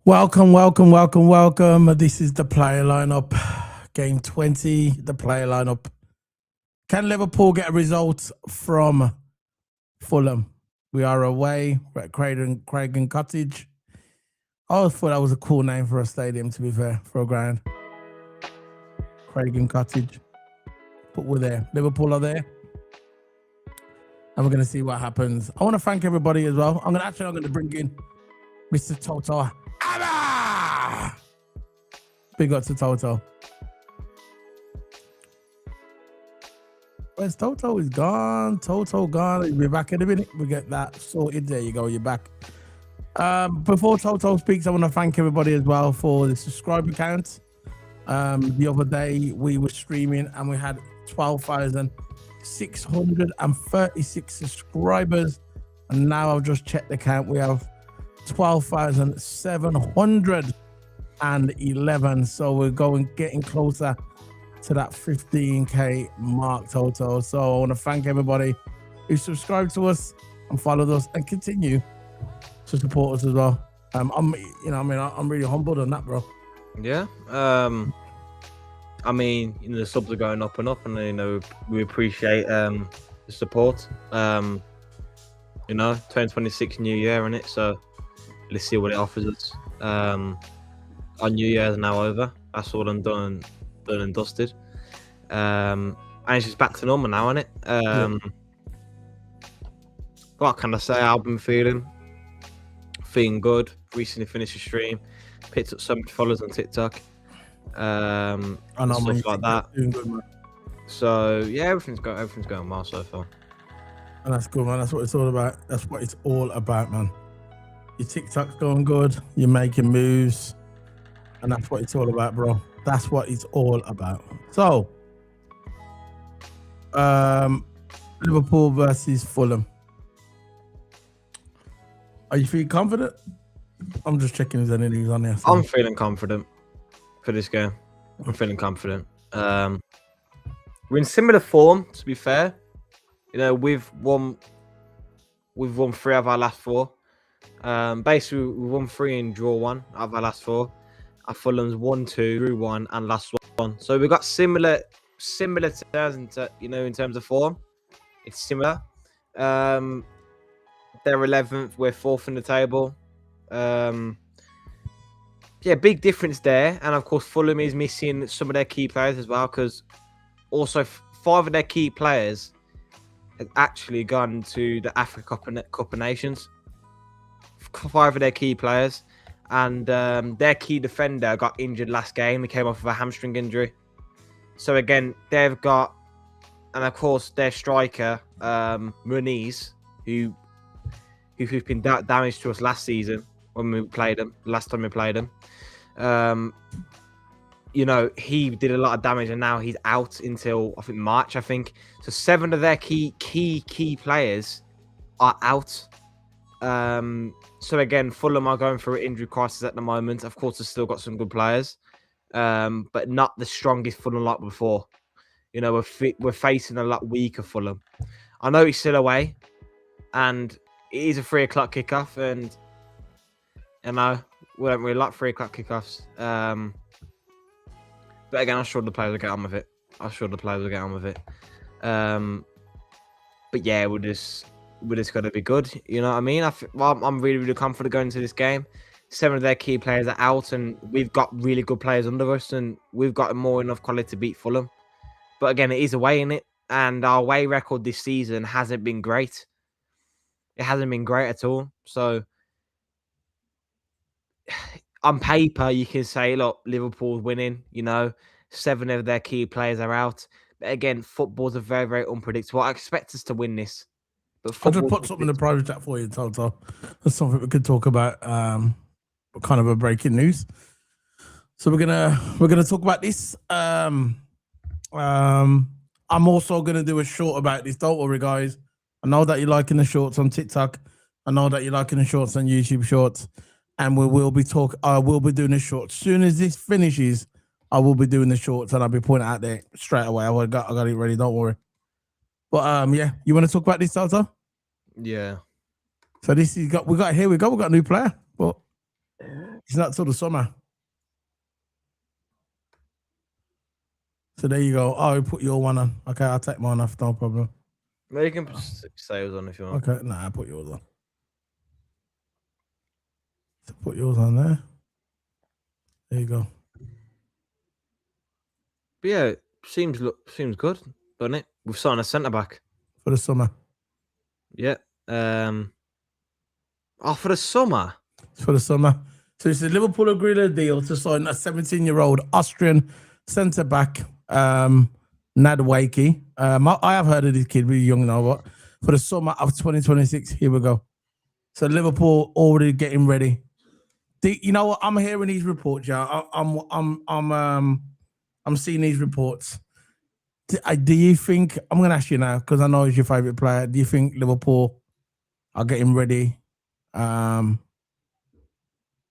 Welcome. This is the player lineup. Game 20, the player lineup. Can Liverpool get a result from Fulham? We are away. We're at Cragen Cottage. I always thought that was a cool name for a stadium, to be fair, for a ground. Cragen Cottage. But we're there. Liverpool are there. And we're going to see what happens. I want to thank everybody as well. I'm going to bring in Mr. Toto. Abba! Big up to Toto. Where's Toto? He's gone. Toto gone. He'll be back in a minute. We get that sorted. There you go. You're back. Before Toto speaks, I want to thank everybody as well for the subscriber count. The other day we were streaming and we had 12,636 subscribers. And now I've just checked the count. We have 12,711. So we're getting closer to that 15k mark total. So I want to thank everybody who subscribed to us and followed us and continue to support us as well. I'm really humbled on that, bro. Yeah. The subs are going up and up, and we appreciate the support. 2026 new year in it, so let's see what it offers us. Our new year is now over. That's all done and dusted. And it's just back to normal now, isn't it? What can I say? I've been feeling good. Recently finished a stream, picked up so many followers on TikTok, stuff like that. Good, man. So yeah, everything's going well so far. And that's good, man. That's what it's all about. That's what it's all about, man. Your TikTok's going good. You're making moves, and that's what it's all about, bro. That's what it's all about. So, Liverpool versus Fulham. Are you feeling confident? I'm just checking if there's any news on there. So. I'm feeling confident for this game. I'm feeling confident. We're in similar form, to be fair. We've won 3 of our last 4. Basically, we won 3 and draw 1 out of our last 4. Our Fulham's 1-2, drew 1, and last 1. So we've got similar terms in terms of form. It's similar. They're 11th. We're 4th in the table. Big difference there. And of course, Fulham is missing some of their key players as well, because also 5 of their key players have actually gone to the Africa Cup of Nations. 5 of their key players. And their key defender got injured last game. He came off of a hamstring injury. So again, they've got, and of course their striker, Muniz, who's been damaged to us last season when we played him. Last time we played him, he did a lot of damage, and now he's out until I think March. So 7 of their key players are out. So again, Fulham are going through an injury crisis at the moment. Of course, they've still got some good players, but not the strongest Fulham like before. We're facing a lot weaker Fulham. I know it's still away, and it is a 3 o'clock kickoff, and we don't really like 3 o'clock kickoffs. But again, I'm sure the players will get on with it. But yeah, we're just going to be good. You know what I mean? I'm really, really confident going into this game. 7 of their key players are out, and we've got really good players under us, and we've got more enough quality to beat Fulham. But again, it is away in it, and our away record this season hasn't been great. It hasn't been great at all. So on paper, you can say, look, Liverpool's winning. 7 of their key players are out. But again, football's are very, very unpredictable. I expect us to win this. But I'll just put something in the private chat for you, Toto. That's something we could talk about. Kind of a breaking news. So we're gonna talk about this. I'm also gonna do a short about this. Don't worry, guys. I know that you're liking the shorts on TikTok. I know that you're liking the shorts on YouTube Shorts, and I will be doing the shorts. As soon as this finishes, I will be doing the shorts, and I'll be putting it out there straight away. I got it ready. Don't worry. But you want to talk about this, Toto? Yeah. So this is we got a new player. But It's not till the summer. So there you go. Oh, put your one on. Okay, I'll take mine off. No problem. Well, you can put sales on if you want. Okay, nah, I'll put yours on. So put yours on there. There you go. But yeah, seems good, doesn't it? We've signed a centre back For the summer. Yeah. For the summer. It's for the summer. So it's the Liverpool agreed a deal to sign a 17-year-old Austrian centre back, Nadwaki. I have heard of this kid, really young now, but for the summer of 2026, here we go. So Liverpool already getting ready. You know what? I'm hearing these reports, yeah. I'm seeing these reports. Do you think, I'm going to ask you now, because I know he's your favourite player, do you think Liverpool are getting ready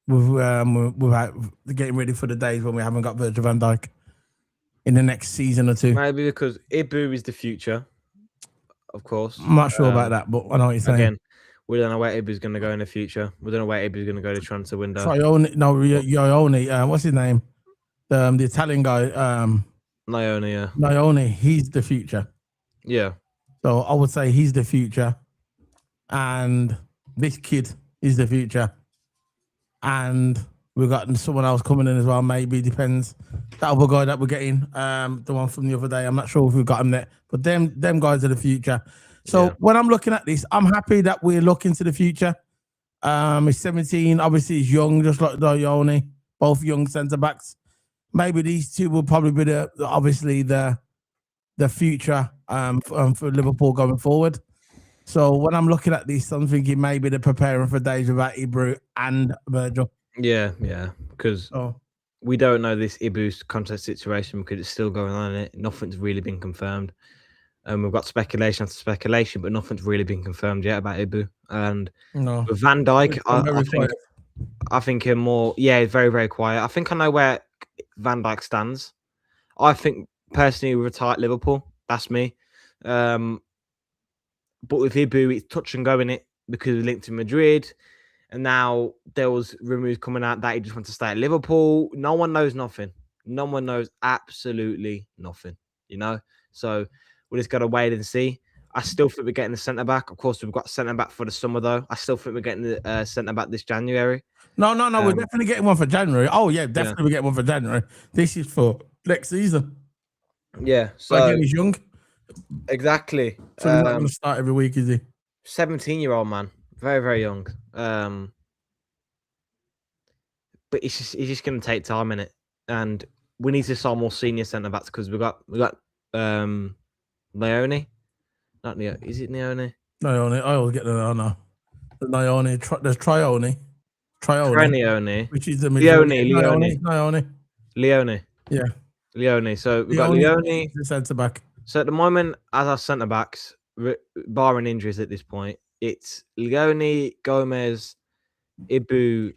without getting ready for the days when we haven't got Virgil van Dijk in the next season or two? Maybe because Ibu is the future, of course. I'm not sure about that, but I know what you're saying. Again, we don't know where Ibu's going to go in the future. We don't know where Ibu's going to go to transfer window. Ione, what's his name? The Italian guy. Ione, yeah. Ione, he's the future. Yeah. So I would say he's the future. And this kid is the future. And we've got someone else coming in as well, maybe, depends. That other guy that we're getting, the one from the other day, I'm not sure if we've got him there. But them guys are the future. So when I'm looking at this, I'm happy that we're looking to the future. He's 17, obviously he's young, just like Ione, both young centre-backs. Maybe these two will probably be the future for Liverpool going forward. So when I'm looking at this, I'm thinking maybe they're preparing for days without Ibra and Virgil. Yeah. Because we don't know this Ibu's contract situation because it's still going on. Nothing's really been confirmed. We've got speculation after speculation, but nothing's really been confirmed yet about Ibu. And with Van Dijk, I think he's more, very, very quiet. I think I know where Van Dijk stands. I think personally we retire at Liverpool. That's me. But with Ibu, it's touch and go in it because we linked to Madrid. And now there was rumors coming out that he just wants to stay at Liverpool. No one knows nothing. No one knows absolutely nothing, So we just got to wait and see. I still think we're getting the centre-back. Of course, we've got centre-back for the summer, though. I still think we're getting the centre-back this January. No. We're definitely getting one for January. Oh, yeah, definitely we're getting one for January. This is for next season. Yeah. So again, he's young. Exactly. So he's not going to start every week, is he? 17-year-old man. Very, very young. But it's just going to take time, innit? And we need to sign more senior centre-backs because we got Leone. Not Neo. Is it Leone? Leone. I always get the no. Leone. There's Trione, which is the Leone. Yeah. Leone. So we've got Leone. The centre back. So at the moment, as our centre backs, barring injuries at this point, it's Leone, Gomez, Ibu,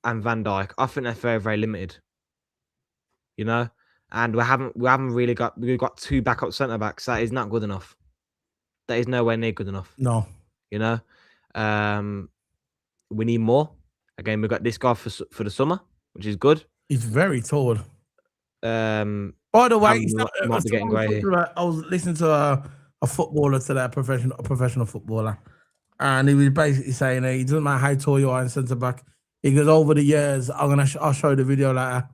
and Van Dijk. I think they're very, very limited. And we haven't really got. We've got two backup centre backs. That is not good enough. That is nowhere near good enough. No. We need more. Again, we've got this guy for the summer, which is good. He's very tall. By the way, I was listening to a footballer today, a professional footballer, and he was basically saying that it doesn't matter how tall you are in centre back. He goes, over the years, I'll show you the video later.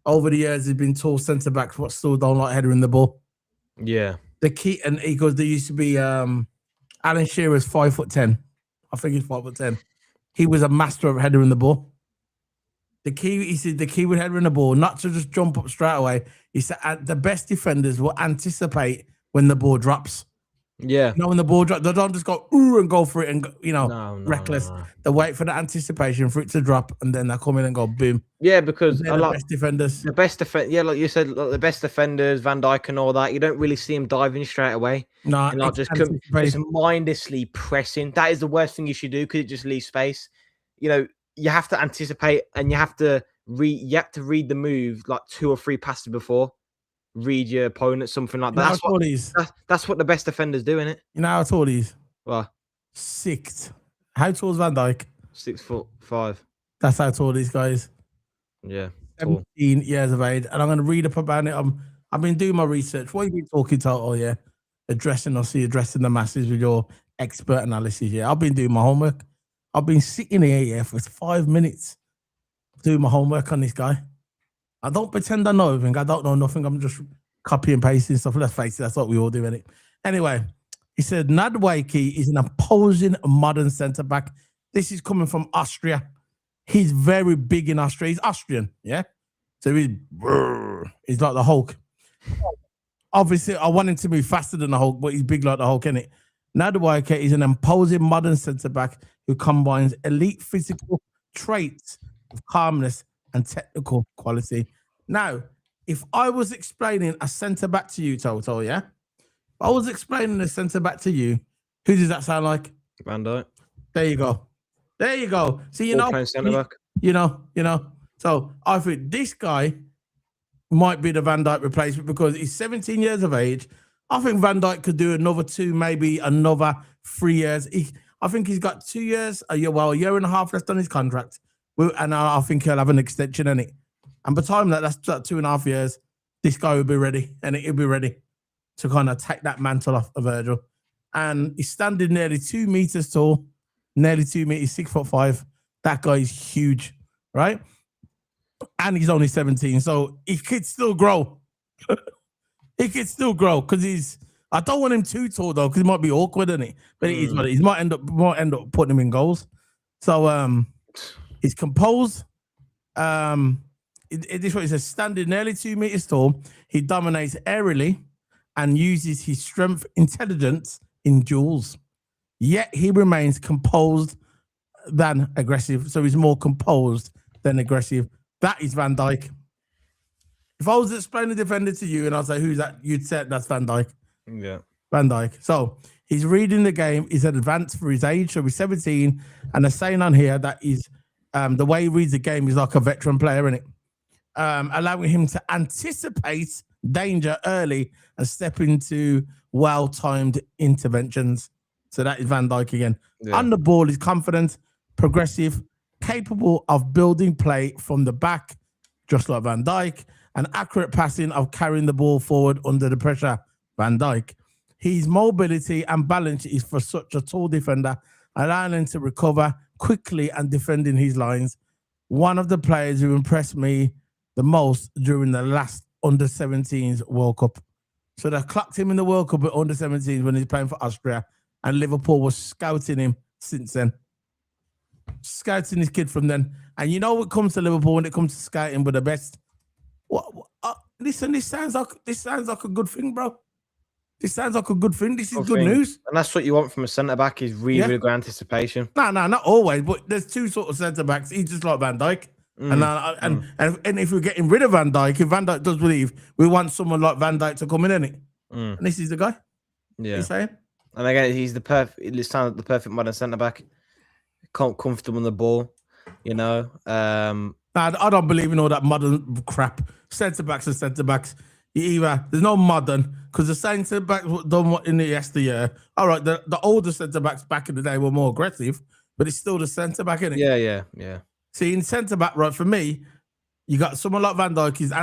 Over the years, he's been tall centre backs, but still don't like headering the ball. Yeah. The key, and he goes, there used to be Alan Shearer's 5'10". I think he's 5'10". He was a master of headering the ball. He said the key with headering the ball, not to just jump up straight away. He said the best defenders will anticipate when the ball drops. Yeah. When the ball drops, they don't just go ooh and go for it and reckless. No. They wait for the anticipation for it to drop, and then they come in and go boom. Yeah, because the best defenders. The best like you said, the best defenders, Van Dijk and all that. You don't really see him diving straight away. No, not just mindlessly pressing. That is the worst thing you should do because it just leaves space. You have to anticipate and you have to read the move like 2 or 3 passes before. Read your opponent, something like that. That's what the best defenders do, innit? You know how tall he is? What? 6. How tall is Van Dijk? 6'5". That's how tall this guy is. Yeah. Tall. 17 years of age. And I'm going to read up about it. I've been doing my research. What have you been talking to? Oh, yeah. Addressing the masses with your expert analysis. Yeah, I've been doing my homework. I've been sitting here for 5 minutes doing my homework on this guy. I don't pretend I know everything. I don't know nothing. I'm just copy and pasting stuff. Let's face it, that's what we all do, innit? Anyway, he said Nadwaki is an imposing modern centre back. This is coming from Austria. He's very big in Austria. He's Austrian, yeah? So he's like the Hulk. Obviously, I want him to move faster than the Hulk, but he's big like the Hulk, innit? Nadwaki is an imposing modern centre back who combines elite physical traits with calmness and technical quality. Now, if I was explaining a centre back to you, Toto, yeah? If I was explaining a centre back to you, who does that sound like? Van Dijk. There you go. There you go. See, you know, Centre back. you know. So I think this guy might be the Van Dijk replacement because he's 17 years of age. I think Van Dijk could do another 2, maybe another 3 years. I think he's got 2 years, a year and a half left on his contract. And I think he'll have an extension in it. And by the time that's 2.5 years, this guy will be ready. And he'll be ready to kind of take that mantle off of Virgil. And he's standing nearly 2 meters tall, nearly 2 meters, 6'5". That guy is huge, right? And he's only 17, so he could still grow. He could still grow because I don't want him too tall though, because it might be awkward, isn't it? But it is what it is. Might end up putting him in goals. So he's composed. This one is standing nearly 2 meters tall. He dominates aerially and uses his strength, intelligence in duels. Yet he remains composed than aggressive. So he's more composed than aggressive. That is Van Dijk. If I was explaining the defender to you and I'd say, who's that? You'd say that's Van Dijk. Yeah. Van Dijk. So he's reading the game. He's advanced for his age. So he's 17. And they're saying on here that he's the way he reads the game is like a veteran player, isn't it? Allowing him to anticipate danger early and step into well-timed interventions. So that is Van Dijk again. Yeah. On the ball, he's confident, progressive, capable of building play from the back, just like Van Dijk, and accurate passing of carrying the ball forward under the pressure, Van Dijk. His mobility and balance is for such a tall defender, allowing him to recover quickly and defending his lines. One of the players who impressed me the most during the last under-17s World Cup. So they clocked him in the World Cup at under-17s when he's playing for Austria, and Liverpool was scouting him since then. Scouting this kid from then. And you know what comes to Liverpool when it comes to scouting with the best? Listen, this sounds like a good thing, bro. This sounds like a good thing. This is good news. And that's what you want from a centre-back is really good anticipation. No, not always, but there's two sort of centre-backs. He's just like Van Dijk. And if we're getting rid of Van Dijk, if Van Dijk does leave, we want someone like Van Dijk to come in, innit? And this is the guy. Yeah. He's saying? And again, he's it sounds like the perfect modern centre-back. Comfortable on the ball, you know. I don't believe in all that modern crap. Centre-backs are centre-backs. There's no modern, because the centre-backs done in the yesteryear. All right, the older centre-backs back in the day were more aggressive, but it's still the centre-back, isn't it? Yeah. See, in centre-back, right, for me, you got someone like Van Dijk, his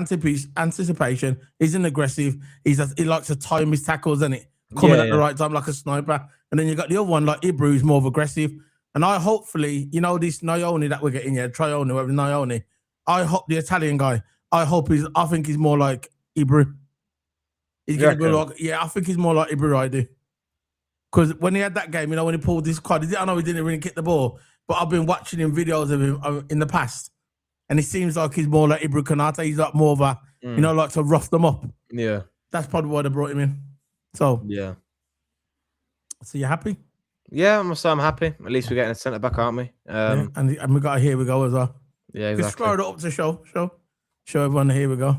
anticipation, isn't aggressive. He likes to time his tackles, isn't it? Coming at the right time like a sniper. And then you got the other one, like Ibra, who's more of aggressive. And I hopefully, you know, this Nione that we're getting here, Trione, whatever, Nione, I hope the Italian guy, I think he's more like Ibra. He's going to go like, I think he's more like Ibra, I do. Because when he had that game, you know, when he pulled this card, I know he didn't really kick the ball, but I've been watching him videos of him in the past. And it seems like he's more like Ibra Konate. He's like more of a, you know, like to rough them up. Yeah. That's probably why they brought him in. So, yeah. So you happy? Yeah, I'm happy. At least we're getting a centre back, aren't we? And we got a here we go as well. Yeah, exactly. Just scroll it up to show everyone the here we go.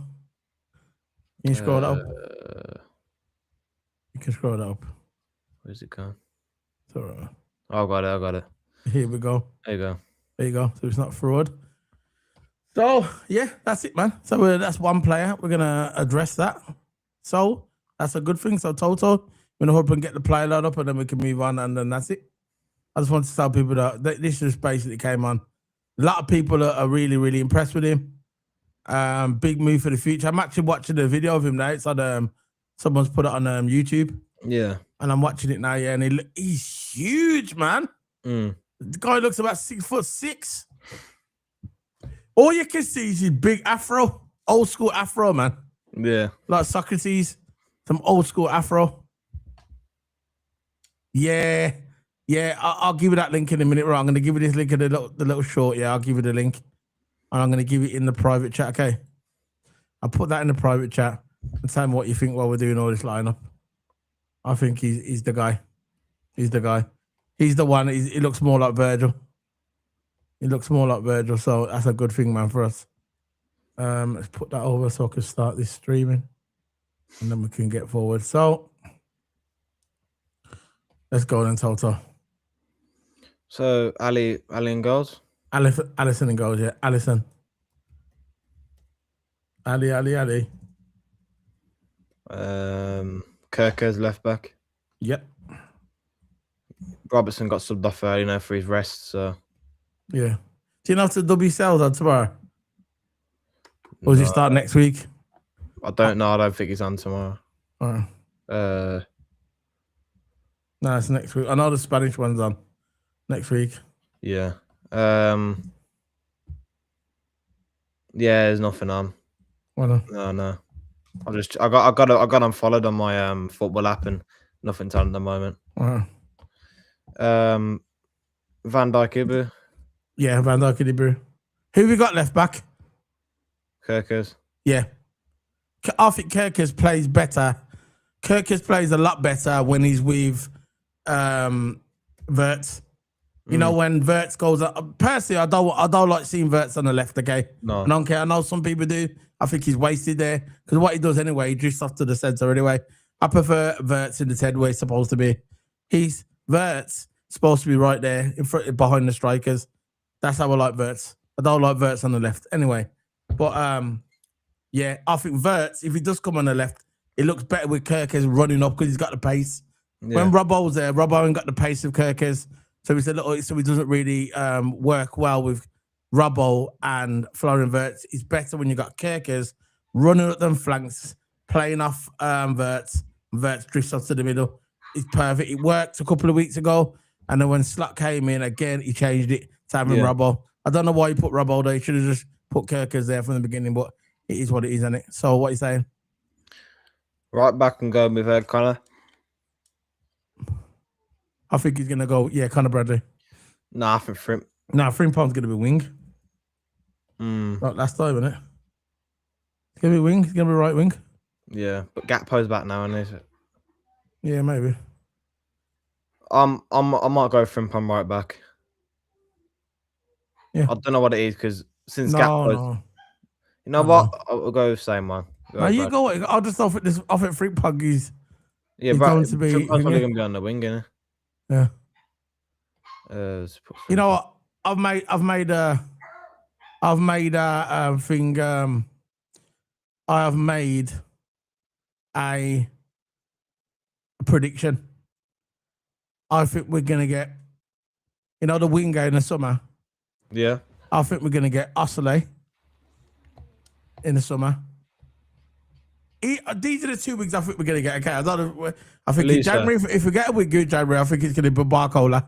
Can you scroll it up? You can scroll it up. Where's it gone? It's all right. Oh, I got it. Here we go. There you go. So it's not fraud. So yeah, that's it, man. So that's one player. We're gonna address that. So that's a good thing. So Toto, we're gonna hope and get the player load up, and then we can move on, and then that's it. I just want to tell people that this just basically came on A lot of people are really, really impressed with him. Big move for the future. I'm actually watching the video of him now. It's on someone's put it on YouTube. Yeah. And I'm watching it now, yeah, and he's huge, man. Mm. The guy looks about 6'6". All you can see is his big afro, old school afro, man. Yeah. Like Socrates, some old school afro. Yeah. I'll give you that link in a minute, right? I'm going to give you this link in the little short. Yeah, I'll give you the link. And I'm going to give it in the private chat, okay? I'll put that in the private chat and tell me what you think while we're doing all this lineup. I think he's the guy. He's the guy. He's the one. He looks more like Virgil. He looks more like Virgil, so that's a good thing, man, for us. Let's put that over so I can start this streaming, and then we can get forward. So let's go then, Toto. So Ali in goals. Allison in goals, yeah. Allison. Ali. Kirker's left back. Yep. Robertson got subbed off early now for his rest, so Yeah. Do you know if the W sells on tomorrow? Or does he start next week? I don't know. I don't think he's on tomorrow. No, it's next week. I know the Spanish one's on next week. Yeah. Yeah, there's nothing on. Well, No. I got unfollowed on my football app and nothing's on at the moment. Wow. Van Dijk Ibu. Yeah, Van Dijk Ibu. Who we got left back? Kirkers. Yeah. I think Kirkers plays better. Kirkers plays a lot better when he's with Wirtz. You know, when Wirtz goes up. Personally, I don't like seeing Wirtz on the left, okay? No. I don't care. I know some people do. I think he's wasted there. Because what he does anyway, he drifts off to the centre anyway. I prefer Wirtz in the head where he's supposed to be. Wirtz supposed to be right there in front, behind the strikers. That's how I like Wirtz. I don't like Wirtz on the left anyway. But yeah, I think Wirtz, if he does come on the left, it looks better with Kirkers running up because he's got the pace. Yeah. When Robbo was there, Robbo ain't got the pace of Kirkers. So he doesn't really work well with Robbo and Florian Wirtz. It's better when you got Kirkers running up them flanks, playing off Wirtz. Wirtz drifts off to the middle. It's perfect. It worked a couple of weeks ago. And then when Slot came in again, he changed it to having Robbo. I don't know why he put Robbo there. He should have just put Kirkers there from the beginning, but it is what it is, isn't it? So what are you saying? Right back and go with Connor. I think he's going to go, Connor Bradley. Nah, I think Frimpong. Nah, Frimpong's going to be wing. Like last time, isn't it? It's going to be wing. It's going to be right wing. Yeah, but Gakpo's back now, isn't it? Yeah, maybe. I might go Frimpong right back. Yeah. I don't know what it is because since Gakpo's... No. You know what? I'll go same one. You go. I'll just offer Frimpong is... Yeah, but going to be... Frimpong's probably going to be on the wing, isn't it? Yeah. You know what? I've made a prediction. I think we're gonna get, the winger in the summer. Yeah. I think we're gonna get Osile in the summer. These are the 2 weeks I think we're gonna get. Okay, I think in January, if we get a week good January, I think it's gonna be Barcola,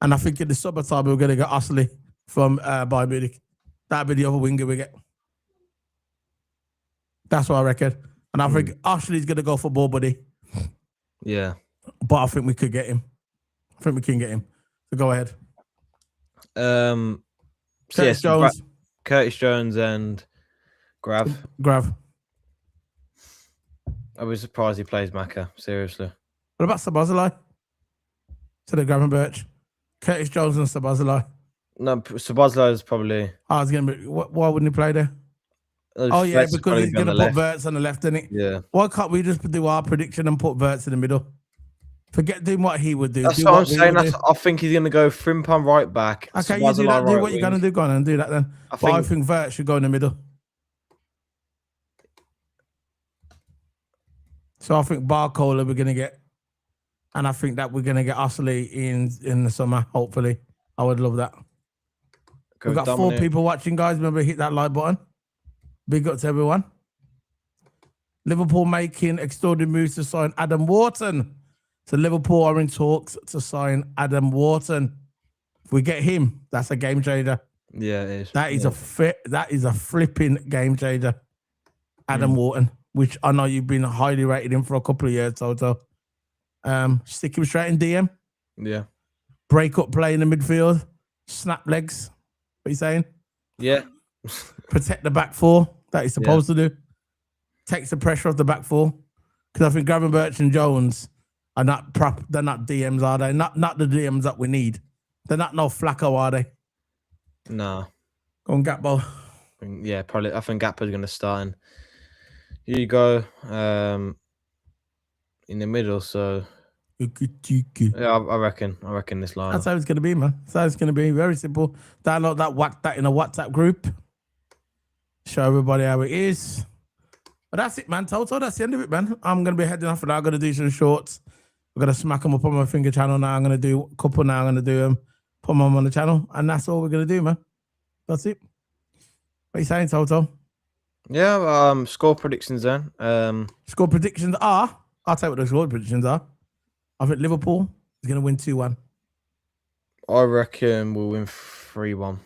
and I think in the summertime we're gonna get Osile from Bayern Munich. That'll be the other winger we get. That's what I reckon. And I think Oslei's gonna go for ball buddy. Yeah. But I think we could get him. I think we can get him. So go ahead. Curtis Jones. Curtis Jones and Grav. I was surprised he plays Maka, seriously. What about Sabazalai? To the Grav and Birch. Curtis Jones and Sabazalai. No, Sabazalai is probably... Oh, it's going to be... Why wouldn't he play there? Because he's going to put Wirtz on the left, isn't it? Yeah. Why can't we just do our prediction and put Wirtz in the middle? Forget doing what he would do. That's what I'm saying. I think he's going to go Frimpong right back. Okay, you do that. Do what you're going to do. Go on and do that then. I think Wirtz should go in the middle. So I think Barcola we're going to get. And I think that we're going to get Osile in the summer, hopefully. I would love that. We've got 4 people watching, guys. Remember, hit that like button. Big up to everyone. Liverpool making extraordinary moves to sign Adam Wharton. So Liverpool are in talks to sign Adam Wharton. If we get him, that's a game changer. Yeah, it is. That is a flipping game changer. Adam Wharton, which I know you've been highly rated him for a couple of years, Toto. Stick him straight in DM. Yeah. Break up play in the midfield. Snap legs. What are you saying? Yeah. Protect the back 4 that he's supposed to do. Takes the pressure off the back 4. Because I think Gravenberch and Jones are not they're not DMs, are they? Not the DMs that we need. They're not no Flacco, are they? No. Go on, Gakpo. Yeah, probably. I think Gakpo's going to start. And here you go in the middle. So yeah, I reckon this line. That's how it's going to be, man. That's how it's going to be. Very simple. Download that in a WhatsApp group. Show everybody how it is. But that's it, man. Toto, that's the end of it, man. I'm going to be heading off and I'm going to do some shorts. I'm going to smack them up on my finger channel now. I'm going to do a couple now. I'm going to do them, put them on the channel. And that's all we're going to do, man. That's it. What are you saying, Toto? Yeah, score predictions then. Score predictions are, I'll tell you what the score predictions are. I think Liverpool is going to win 2-1. I reckon we'll win 3-1.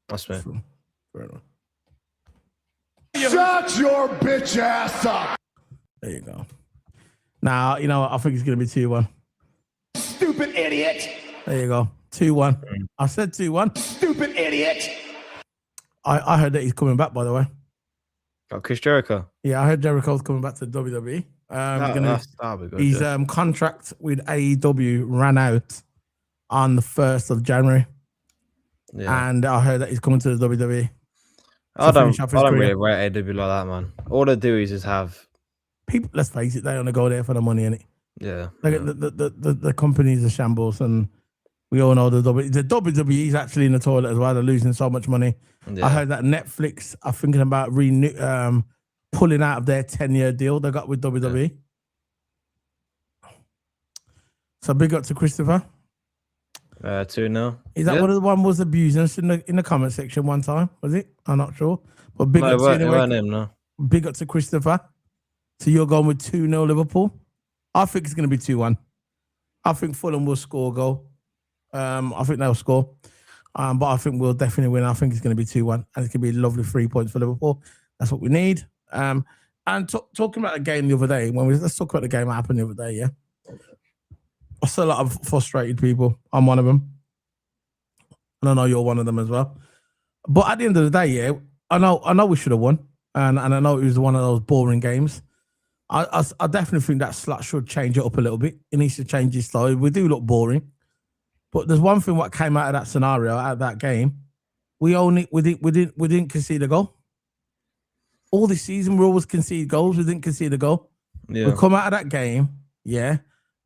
That's me. Fair enough. Shut your bitch ass up. There you go. Now, you know what? I think it's going to be 2-1. Stupid idiot. There you go. 2-1. I said 2-1. Stupid idiot. I heard that he's coming back, by the way. Got Chris Jericho. Yeah, I heard Jericho's coming back to WWE. That'll be good. His contract with AEW ran out on the 1st of January. Yeah. And I heard that he's coming to the WWE. I don't really rate AEW like that, man. All they do is just have people. Let's face it, they only go there for the money, innit? Yeah. Like the company's a shambles, and we all know the WWE is actually in the toilet as well. They're losing so much money. Yeah. I heard that Netflix are thinking about pulling out of their 10-year deal they got with WWE. Yeah. So big up to Christopher. 2-0. Is that one of the one was abusing us in the comment section one time? Was it? I'm not sure. But big up to anyway. No. Big up to Christopher. So you're going with 2-0 Liverpool. I think it's going to be 2-1. I think Fulham will score a goal. I think they'll score. But I think we'll definitely win. I think it's going to be 2-1. And it's going to be lovely 3 points for Liverpool. That's what we need. And talking about the game the other day, let's talk about the game that happened the other day, yeah? I saw a lot of frustrated people. I'm one of them. And I know you're one of them as well. But at the end of the day, yeah, I know we should have won. And I know it was one of those boring games. I definitely think that Slot should change it up a little bit. He needs to change his style. We do look boring. But there's one thing what came out of that scenario, out of that game. We didn't concede a goal. All this season, we always concede goals. We didn't concede a goal. Yeah. We come out of that game, yeah,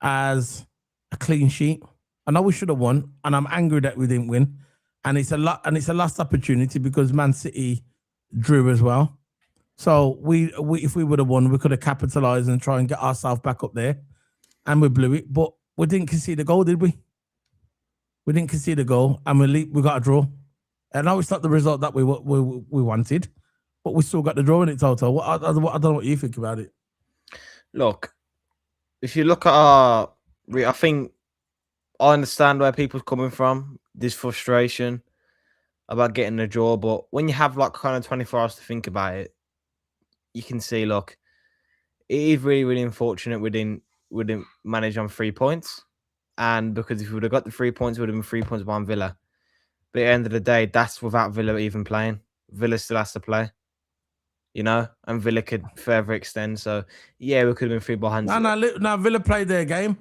as a clean sheet. I know we should have won, and I'm angry that we didn't win. And it's a lost opportunity because Man City drew as well. So we if we would have won, we could have capitalized and try and get ourselves back up there. And we blew it, but we didn't concede a goal, did we? We didn't concede a goal, and we got a draw. I know it's not the result that we wanted, but we still got the draw in it, Toto. I don't know what you think about it. Look, if you look at I think I understand where people's coming from, this frustration about getting a draw, but when you have like kind of 24 hours to think about it, you can see, look, it is really, really unfortunate we didn't manage on 3 points. And because if we would have got the 3 points, it would have been 3 points behind Villa. But at the end of the day, that's without Villa even playing. Villa still has to play, you know, and Villa could further extend. So, yeah, we could have been 3 behind. No, Villa played their game.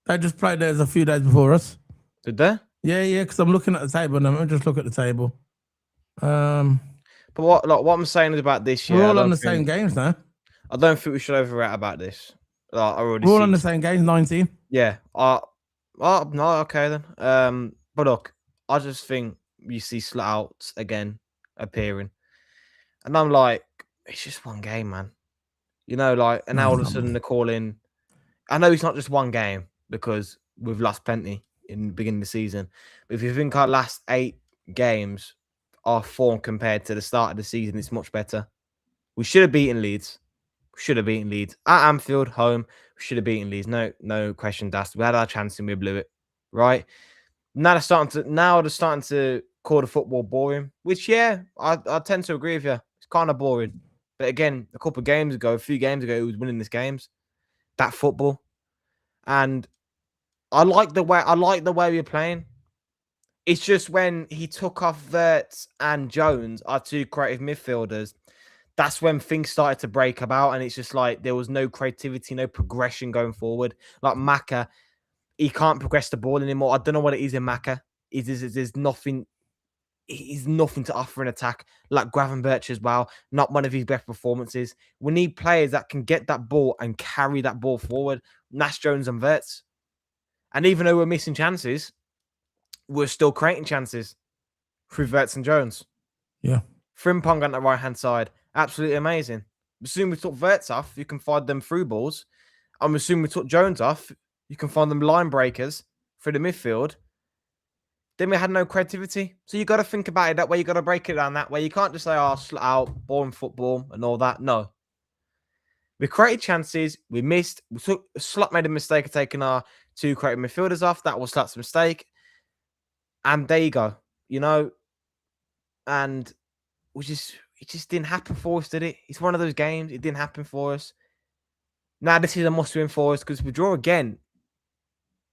They just played theirs a few days before us. Did they? Yeah, because I'm looking at the table now. Let me just look at the table. But what I'm saying is about this year, we're all on the same games now. I don't think we should overrate about this. We're all on the same games, 19. Yeah. No, okay then. But look, I just think you see slut outs again appearing, and I'm like, it's just one game, man. You know, like, and now all of a sudden they're calling. I know it's not just one game because we've lost plenty. in the beginning of the season. But if you think our last 8 games, our form compared to the start of the season, it's much better. We should have beaten Leeds. At Anfield, home. We should have beaten Leeds. No question asked. We had our chance and we blew it. Right now, they're starting to call the football boring. Which, yeah, I tend to agree with you. It's kind of boring. But again, a few games ago, he was winning these games. That football, and I like the way we're playing. It's just when he took off Wirtz and Jones, our 2 creative midfielders, that's when things started to break about, and it's just like there was no creativity, no progression going forward. Like Maka, he can't progress the ball anymore. I don't know what it is in Maka. There's nothing. He's nothing to offer in attack. Like Gravenberch as well, not one of his best performances. We need players that can get that ball and carry that ball forward. Nash, Jones, and Wirtz. And even though we're missing chances, we're still creating chances through Wirtz and Jones. Yeah. Frimpong on the right-hand side. Absolutely amazing. As soon as we took Wirtz off, you can find them through balls. I'm assuming we took Jones off, you can find them line breakers through the midfield. Then we had no creativity. So you got to think about it that way. You got to break it down that way. You can't just say, slut out, boring football and all that. No. We created chances. We missed. Slot made a mistake of taking our 2 creative midfielders off. That was Slot's mistake. And there you go. And it just didn't happen for us, did it? It's one of those games. It didn't happen for us. Now this is a must-win for us because if we draw again,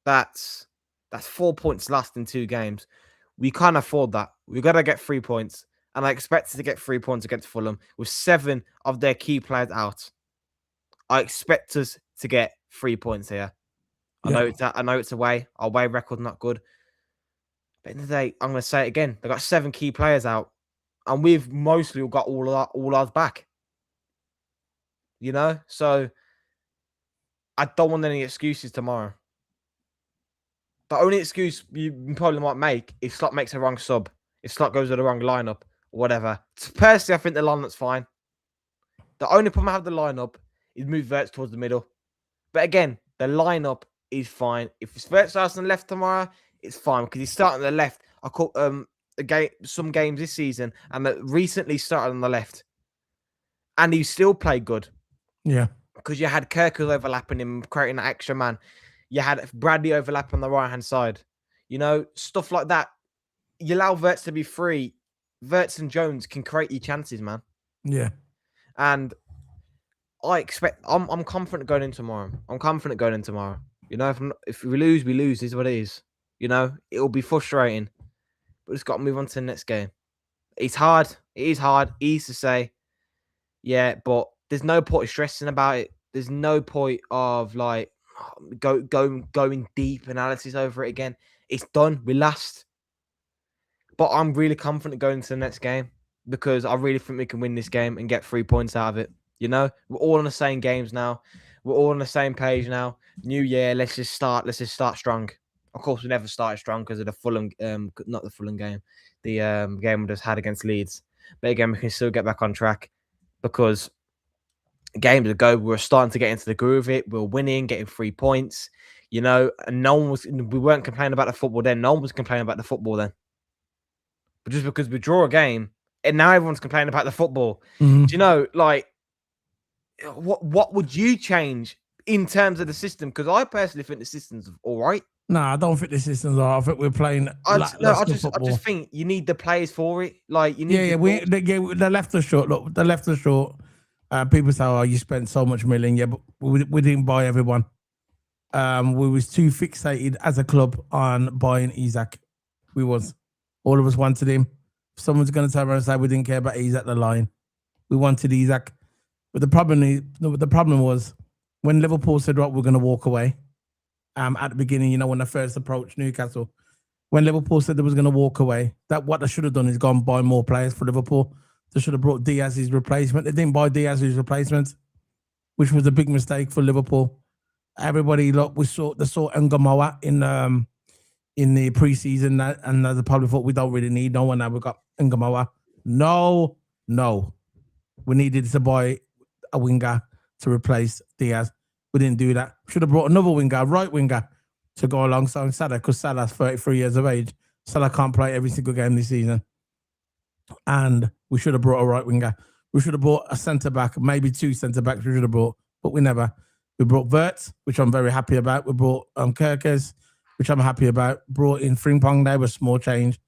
that's 4 points lost in 2 games. We can't afford that. We've got to get 3 points. And I expect us to get 3 points against Fulham with 7 of their key players out. I expect us to get 3 points here. I know it's away. Our away record's not good. But at the end of the day, I'm going to say it again. They've got 7 key players out. And we've mostly got all ours back. So I don't want any excuses tomorrow. The only excuse you probably might make if Slot makes a wrong sub, if Slot goes with the wrong lineup, or whatever. Personally, I think the lineup's fine. The only problem I have with the lineup is move Wirtz towards the middle. But again, the lineup is fine. If it's Wirtz starts on the left tomorrow, it's fine because he's starting on the left. I call some games this season and that recently started on the left, and he still played good. Yeah, because you had Kirkus overlapping him, creating an extra man. You had Bradley overlap on the right-hand side. Stuff like that. You allow Wirtz to be free. Wirtz and Jones can create you chances, man. Yeah. And I'm confident going in tomorrow. If we lose, we lose. Is what it is. It'll be frustrating. But it's got to move on to the next game. It's hard. It is hard. Easy to say. Yeah, but there's no point of stressing about it. There's no point of going deep analysis over it again. It's done. We lost. But I'm really confident going into the next game because I really think we can win this game and get 3 points out of it. We're all on the same games now. We're all on the same page now. New year. Let's just start strong. Of course, we never started strong because of the Fulham, not the Fulham game, the game we just had against Leeds. But again, we can still get back on track because games ago we were starting to get into the groove of it. We were winning, getting 3 points, and we weren't complaining about the football then. No one was complaining about the football then. But just because we draw a game, and now everyone's complaining about the football. Mm-hmm. Do what would you change in terms of the system? Because I personally think the system's all right. No, I don't think the system's all right. I think we're playing. I just think you need the players for it. They left us short. Look, they left us short. People say, "Oh, you spent so much million." Yeah, but we didn't buy everyone. We was too fixated as a club on buying Isak. All of us wanted him. If someone's going to turn around and say we didn't care about Isak the line, we wanted Isak. But the problem was when Liverpool said, "Right, we're going to walk away." At the beginning, when they first approached Newcastle, when Liverpool said they was going to walk away, what they should have done is gone buy more players for Liverpool. They should have brought Diaz's replacement. They didn't buy Diaz's replacement, which was a big mistake for Liverpool. Everybody, we saw Ngomoa in the preseason, and they probably thought we don't really need no one. Now we got Ngomoa. No, we needed to buy a winger to replace Diaz. We didn't do that. Should have brought another winger, right winger, to go alongside Salah because Salah's 33 years of age. Salah can't play every single game this season. And we should have brought a right winger. We should have brought a centre back, maybe 2 centre backs we should have brought, but we never. We brought Wirtz, which I'm very happy about. We brought Kirkers, which I'm happy about. Brought in Frimpong, they were small change,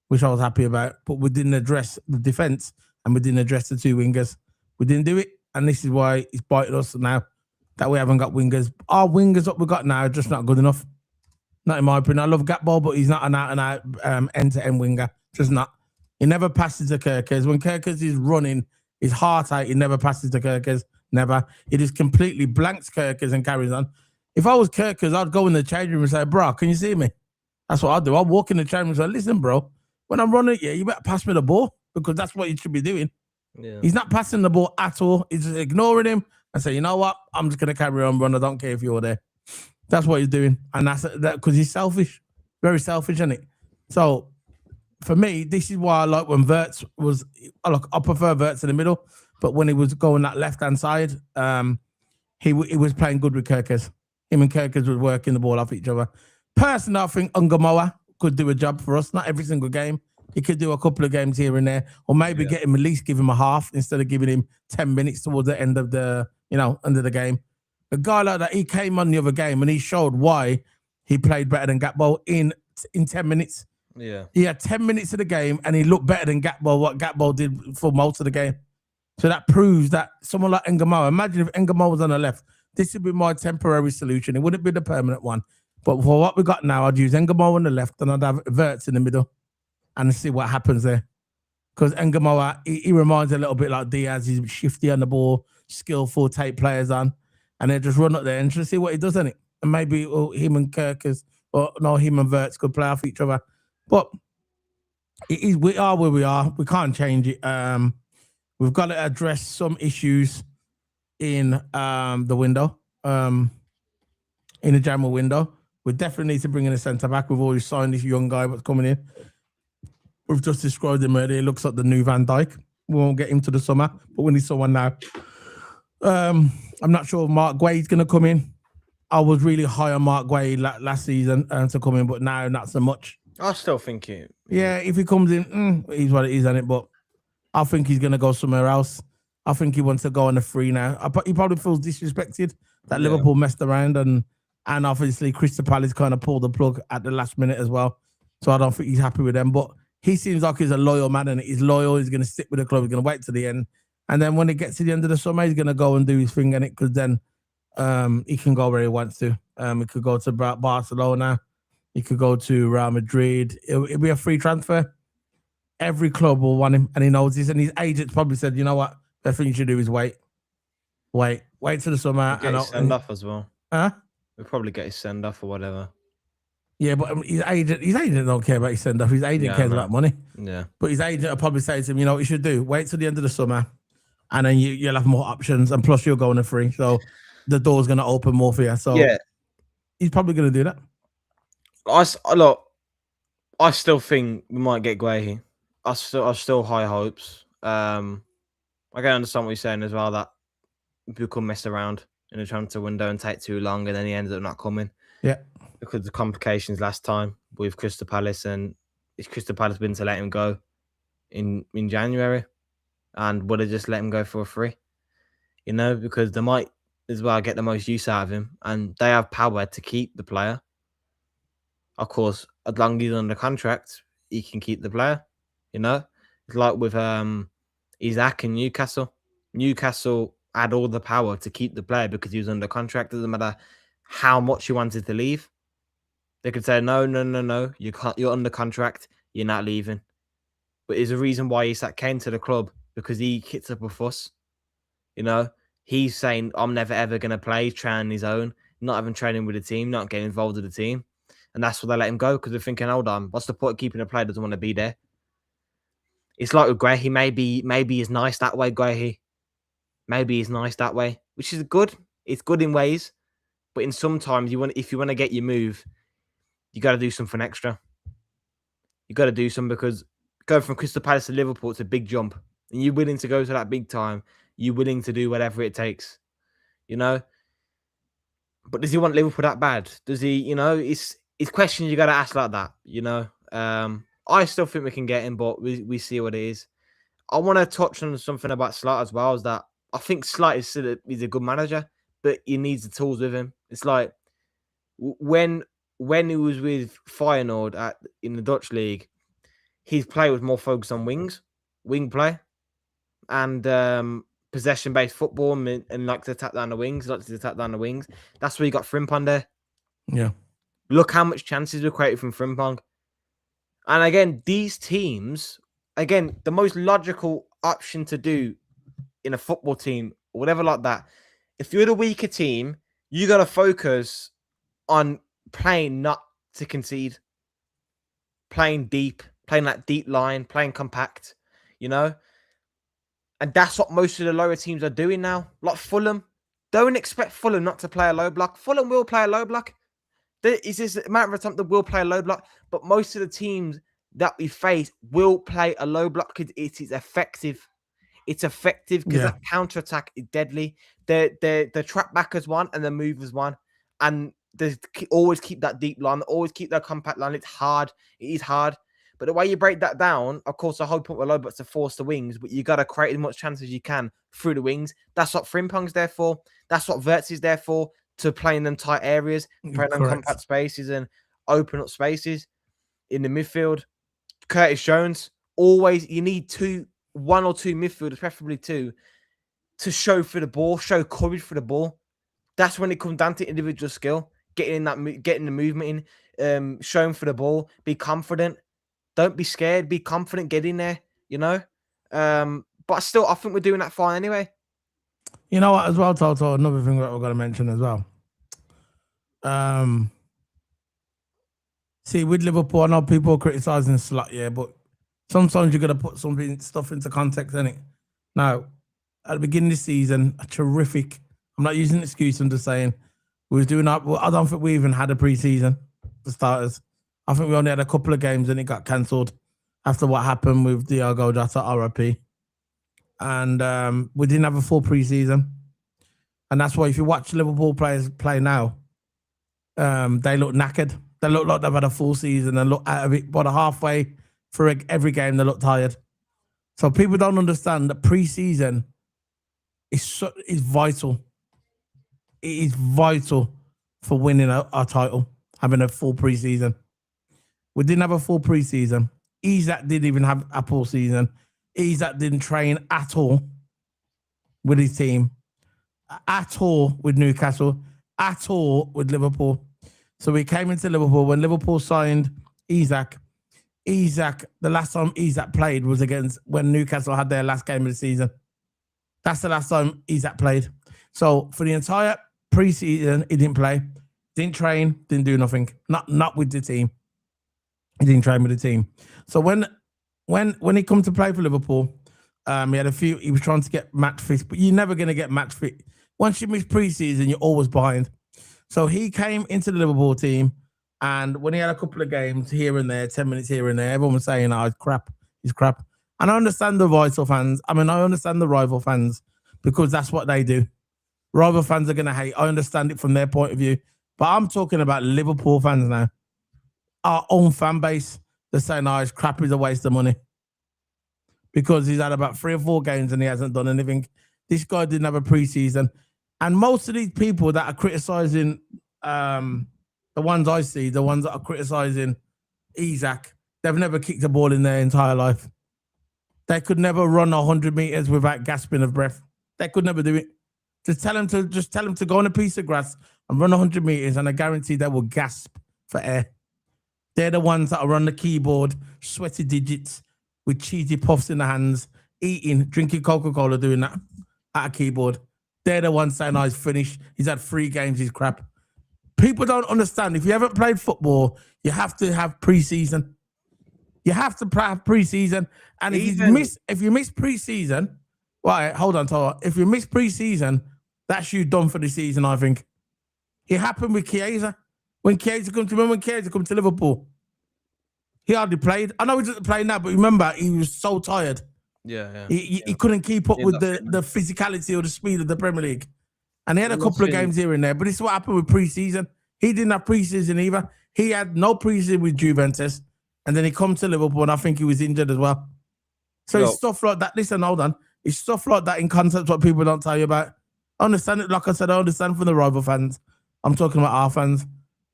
which I was happy about. But we didn't address the defence and we didn't address the 2 wingers. We didn't do it. And this is why it's biting us now that we haven't got wingers. Our wingers that we got now are just not good enough. Not in my opinion. I love Gatball, but he's not an out-and-out end-to-end winger. Just not. He never passes to Kirkers. When Kirkers is running his heart out, he never passes to Kirkers. Never. He just completely blanks Kirkers and carries on. If I was Kirkers, I'd go in the change room and say, bro, can you see me? That's what I'd do. I'd walk in the change room and say, listen, bro, when I'm running, you better pass me the ball because that's what you should be doing. Yeah. He's not passing the ball at all. He's just ignoring him and saying, you know what? I'm just going to carry on, run. I don't care if you're there. That's what he's doing. And that's that because he's selfish. Very selfish, isn't it? So, for me, this is why I like when Wirtz was. I prefer Wirtz in the middle, but when he was going that left-hand side, he was playing good with Kirkers. Him and Kirkers were working the ball off each other. Personally, I think Ungamoa could do a job for us. Not every single game. He could do a couple of games here and there, or maybe get him at least give him a half instead of giving him 10 minutes towards the end of the end of the game. A guy like that, he came on the other game and he showed why he played better than Gatball in 10 minutes. Yeah. He had 10 minutes of the game and he looked better than Gatball, what Gatball did for most of the game. So that proves that someone like Ngamo, imagine if Ngamo was on the left, this would be my temporary solution. It wouldn't be the permanent one. But for what we got now, I'd use Ngamo on the left and I'd have Wirtz in the middle and see what happens there. Because Ngamo, he reminds a little bit like Diaz. He's shifty on the ball, skillful, take players on, and they just run up there and just see what he does in it. And maybe him and Kirkers, him and Wirtz could play off each other. But we are where we are. We can't change it. We've got to address some issues in the window, in the January window. We definitely need to bring in a centre back. We've already signed this young guy that's coming in. We've just described him earlier. He looks like the new Van Dijk. We won't get him to the summer, but we need someone now. I'm not sure if Mark Guade's going to come in. I was really high on Mark Guade last season to come in, but now not so much. I still think it. Yeah, if he comes in, he's what it is, isn't it? But I think he's going to go somewhere else. I think he wants to go on a free now. He probably feels disrespected that Liverpool messed around and obviously Crystal Palace kind of pulled the plug at the last minute as well. So I don't think he's happy with them. But he seems like he's a loyal man and he's loyal. He's going to stick with the club. He's going to wait to the end. And then when it gets to the end of the summer, he's going to go and do his thing in it because then he can go where he wants to. He could go to Barcelona. He could go to Real Madrid. It'll be a free transfer. Every club will want him, and he knows this. And his agent probably said, "You know what? The thing you should do is wait till the summer." Get his send off as well. Huh? We'll probably get his send off or whatever. Yeah, but his agent don't care about his send off. His agent cares about money. Yeah. But his agent will probably say to him, "You know what you should do? Wait till the end of the summer, and then you'll have more options, and plus you'll go on a free. So the door's going to open more for you." So yeah, he's probably going to do that. I still think we might get Guehi. I still high hopes. I can understand what you're saying as well, that people could mess around in the transfer window and take too long, and then he ends up not coming. Yeah, because of the complications last time with Crystal Palace, and is Crystal Palace been to let him go in January, and would have just let him go for a free, because they might as well get the most use out of him, and they have power to keep the player. Of course, as long as he's under contract, he can keep the player. It's like with Isaac in Newcastle. Newcastle had all the power to keep the player because he was under contract. Doesn't matter how much he wanted to leave. They could say, no, you can't. You're under contract. You're not leaving. But there's a reason why Isak came to the club, because he kicks up a fuss. He's saying, I'm never ever going to play. He's training his own, not even training with the team, not getting involved with the team. And that's why they let him go, because they're thinking, hold on, what's the point of keeping a player that doesn't want to be there? It's like with Guehi, maybe he's nice that way, Guehi. Maybe he's nice that way, which is good. It's good in ways. But in sometimes, if you want to get your move, you got to do something extra. You got to do something, because going from Crystal Palace to Liverpool, it's a big jump. And you're willing to go to that big time. You're willing to do whatever it takes. But does he want Liverpool that bad? Does he? It's questions you got to ask like that. I still think we can get him, but we see what it is. I want to touch on something about Slot as well. Is that I think Slot is he's a good manager, but he needs the tools with him. It's like when he was with Feyenoord in the Dutch league, his play was more focused on wing play, and possession-based football, and likes to attack down the wings. That's where you got Frimpong there. Yeah. Look how much chances were created from Frimpong. And again, these teams, the most logical option to do in a football team, or whatever like that, if you're the weaker team, you got to focus on playing not to concede, playing deep, playing that deep line, playing compact, And that's what most of the lower teams are doing now. Like Fulham. Don't expect Fulham not to play a low block. Fulham will play a low block. It's just a matter of time that will play a low block. But most of the teams that we face will play a low block because it is effective. It's effective because that counter-attack is deadly. The trap backers one and the movers one. And they always keep that deep line. They always keep that compact line. It's hard. It is hard. But the way you break that down, of course, the whole point with low blocks to force the wings, but you got to create as much chance as you can through the wings. That's what Frimpong's there for. That's what Wirtz is there for, to play in them tight areas, play in compact spaces and open up spaces in the midfield. Curtis Jones, always, you need one or two midfielders, preferably two, to show for the ball, show courage for the ball. That's when it comes down to individual skill, getting the movement in, showing for the ball, be confident. Don't be scared. Be confident. Get in there. But still, I think we're doing that fine anyway. You know what? As well, Toto. Another thing that we're going to mention as well. See, with Liverpool, I know people are criticizing Slot, but sometimes you got to put stuff into context, innit? Now, at the beginning of the season, a terrific. I'm not using an excuse. I'm just saying we was doing that. Well, I don't think we even had a pre-season for starters. I think we only had a couple of games and it got cancelled after what happened with Diogo Jota RIP. And we didn't have a full pre-season. And that's why if you watch Liverpool players play now, they look knackered. They look like they've had a full season and look out of it. But halfway through every game, they look tired. So people don't understand that pre-season is vital. It is vital for winning our title, having a full pre-season. We didn't have a full pre-season. Isak didn't even have a full season. Isak didn't train at all with his team, at all with Newcastle, at all with Liverpool. So we came into Liverpool when Liverpool signed Isak. The last time Isak played was against when Newcastle had their last game of the season. That's the last time Isak played. So for the entire pre-season, he didn't play, didn't train, didn't do nothing. Not with the team. He didn't train with the team. So when he come to play for Liverpool, he had a few. He was trying to get match fit, but you're never going to get match fit. Once you miss pre-season, you're always behind. So he came into the Liverpool team, and when he had a couple of games here and there, 10 minutes here and there, everyone was saying, "Oh, he's crap." And I understand the Vital fans. I understand the rival fans because that's what they do. Rival fans are going to hate. I understand it from their point of view, but I'm talking about Liverpool fans now. Our own fan base, they're saying, "Oh, he's crap, he's a waste of money." Because he's had about 3 or 4 games and he hasn't done anything. This guy didn't have a preseason. And most of these people that are criticizing, the ones I see, the ones that are criticizing Isak, they've never kicked a ball in their entire life. They could never run 100 meters without gasping of breath. They could never do it. Just tell them to go on a piece of grass and run 100 meters, and I guarantee they will gasp for air. They're the ones that are on the keyboard, sweaty digits, with cheesy puffs in the hands, eating, drinking Coca-Cola, doing that at a keyboard. They're the ones saying, "Oh, he's finished. He's had 3 games. He's crap." People don't understand. If you haven't played football, you have to have pre-season. You have to have pre-season. And if you miss pre-season, right, hold on, Tara. If you miss pre-season, that's you done for the season, I think. It happened with Chiesa. When Chiesa come to Liverpool, he hardly played. I know he doesn't play now, but remember, he was so tired. Yeah. He couldn't keep up with the physicality or the speed of the Premier League. And he had a couple of games here and there, but this is what happened with preseason. He didn't have preseason either. He had no preseason with Juventus, and then he come to Liverpool, and I think he was injured as well. So it's stuff like that. Listen, hold on. It's stuff like that in context what people don't tell you about. I understand it. Like I said, I understand from the rival fans. I'm talking about our fans.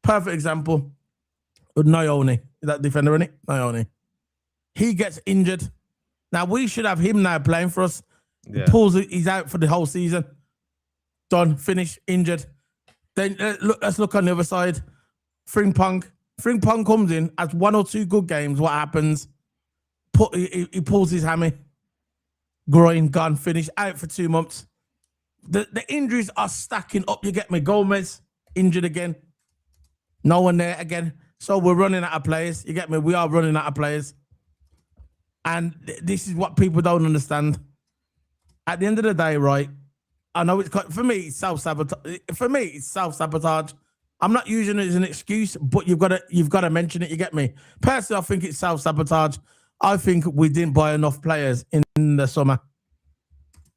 Perfect example with Nyoni. Is that defender, isn't it? Nyoni. He gets injured. Now, we should have him now playing for us. Yeah. He's out for the whole season. Done, finished, injured. Then let's look on the other side. Frimpong comes in, has 1 or 2 good games. What happens? He pulls his hammy. Groin, gone, finished, out for 2 months. The injuries are stacking up. You get me? Gomez, injured again. No one there again. So we're running out of players. You get me? We are running out of players. And this is what people don't understand. At the end of the day, right, I know for me, it's self-sabotage. I'm not using it as an excuse, but you've got to mention it. You get me? Personally, I think it's self-sabotage. I think we didn't buy enough players in the summer.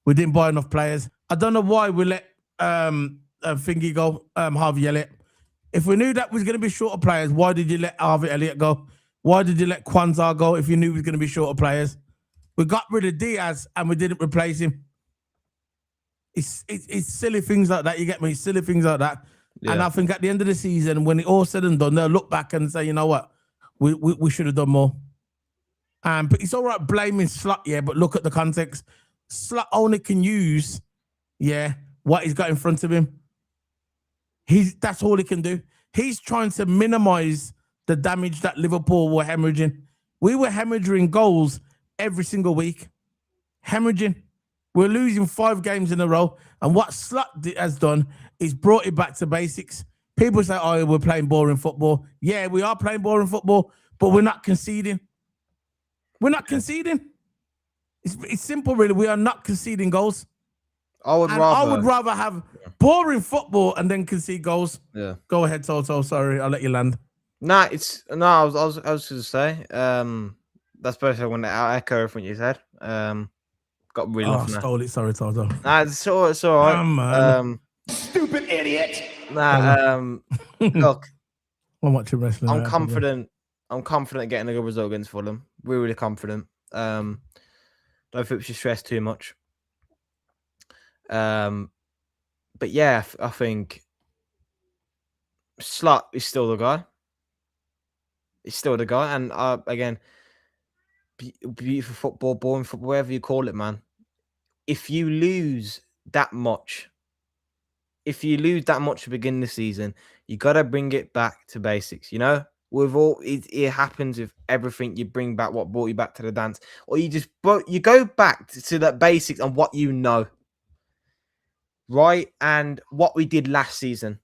We didn't buy enough players. I don't know why we let Thingy go, Harvey Elliott. If we knew that was going to be short of players, why did you let Harvey Elliott go? Why did you let Kwanzaa go if you knew he was going to be short of players? We got rid of Diaz and we didn't replace him. It's silly things like that. You get me? Silly things like that. Yeah. And I think at the end of the season, when it all said and done, they'll look back and say, you know what? We should have done more. But it's all right blaming Slot, yeah, but look at the context. Slot only can use, what he's got in front of him. That's all he can do. He's trying to minimize the damage that Liverpool were hemorrhaging. We were hemorrhaging goals every single week. Hemorrhaging. We're losing 5 games in a row. And what Slot has done is brought it back to basics. People say, oh, we're playing boring football. Yeah, we are playing boring football, but we're not conceding. We're not conceding. It's simple, really. We are not conceding goals. I would rather have boring football and then concede goals. Yeah. Go ahead, Toto. Sorry, I'll let you land. I was going to say, that's basically when I echo everything you said. Got really off now. Stole it. Sorry, Toto. It's all right. Stupid idiot. Look, I'm watching wrestling. I'm confident. I'm confident getting a good result against Fulham. We're really confident. Don't think we should stress too much. But yeah, I think Slot is still the guy. He's still the guy. And again, beautiful football, boring football, whatever you call it, man. If you lose that much at the beginning of the season, you got to bring it back to basics, you know? It happens with everything. You bring back what brought you back to the dance, or you go back to that basics and what you know, right? And what we did last season,